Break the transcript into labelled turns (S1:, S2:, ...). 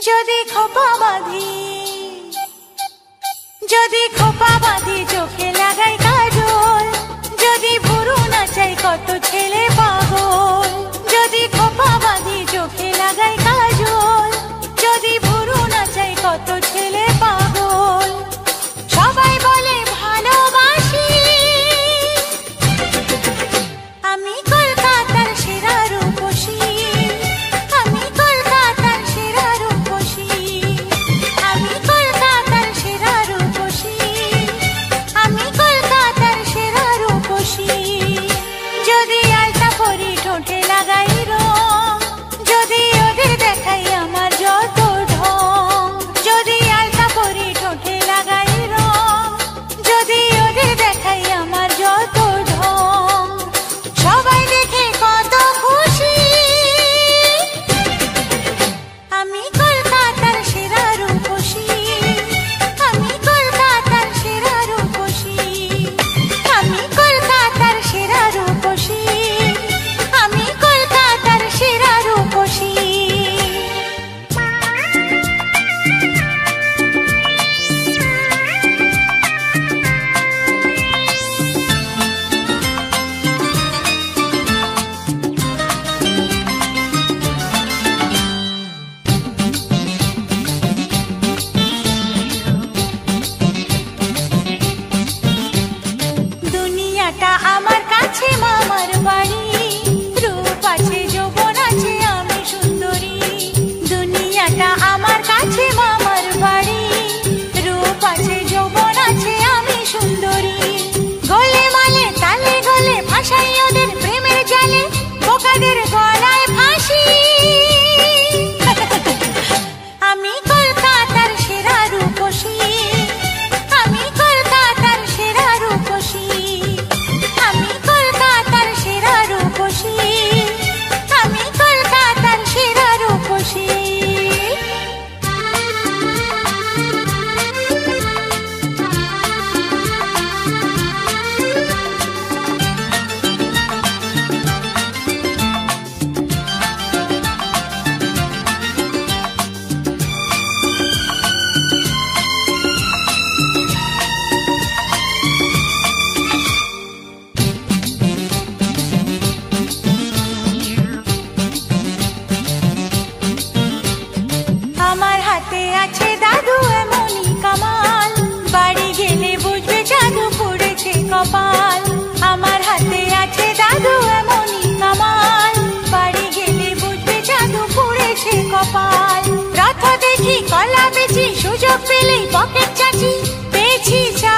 S1: যদি খোপা বাঁধি, যদি খোপা বাঁধি চোখে লাগাই কাজল, যদি ভুরু নাচাই কত ছেলে পাগল। যদি খোপা বাঁধি চোখে লাগাই কাজল, যদি ভুরু নাচাই কত ছেলে পাগল। সবাই বলে ভালোবাসি, আমি কলকাতার সেরা রূপসী, আমি কলকাতার সেরা রূপসী, আমি কলকাতার সেরা রূপসী, আমি কলকাতার সেরা রূপসী। যদি আলতা পরি ঠোঁটে লাগাই রং, যদি ওদের দেখাই আমার যত ঢং। যদি আলতা পরি ঠোঁটে লাগাই রং, যদি ওদের দেখাই আমার যত ঢং। সবাই দেখে কত খুশি, আমি কলকাতার সেরা রূপসী, আমি কলকাতার সেরা রূপসী, আমি কলকাতার সেরা রূপসী, আমি কলকাতার সেরা রূপসী। দুনিয়াটা আমার কাছে মামার বাড়ি, রূপ আছে যৌবন আছে আমি সুন্দরী। দুনিয়াটা আমার কাছে মামার বাড়ি, রূপ আছে যৌবন আছে আমি সুন্দরী। গলে মালে তালে গলে ভাসাই ওদের প্রেমের জালে, বোকাদের গলায় ফাঁসি। আমি কলকাতার সেরা রূপসী, আমি কলকাতার সেরা রূপসী, আমি কলকাতার সেরা রূপসী, আমি কলকাতার সেরা রূপসী। আমার হাতে আছে দাদু এমনই কামাল, বাড়ি গেলে বুঝবে জাদু পড়েছে কপাল। আমার হাতে আছে দাদু এমনই কামাল, বাড়ি গেলে বুঝবে জাদু পড়েছে কপাল। রথ দেখি কলা বেচি, সুযোগ পেলেই পকেট চাচি, পেয়েছি চা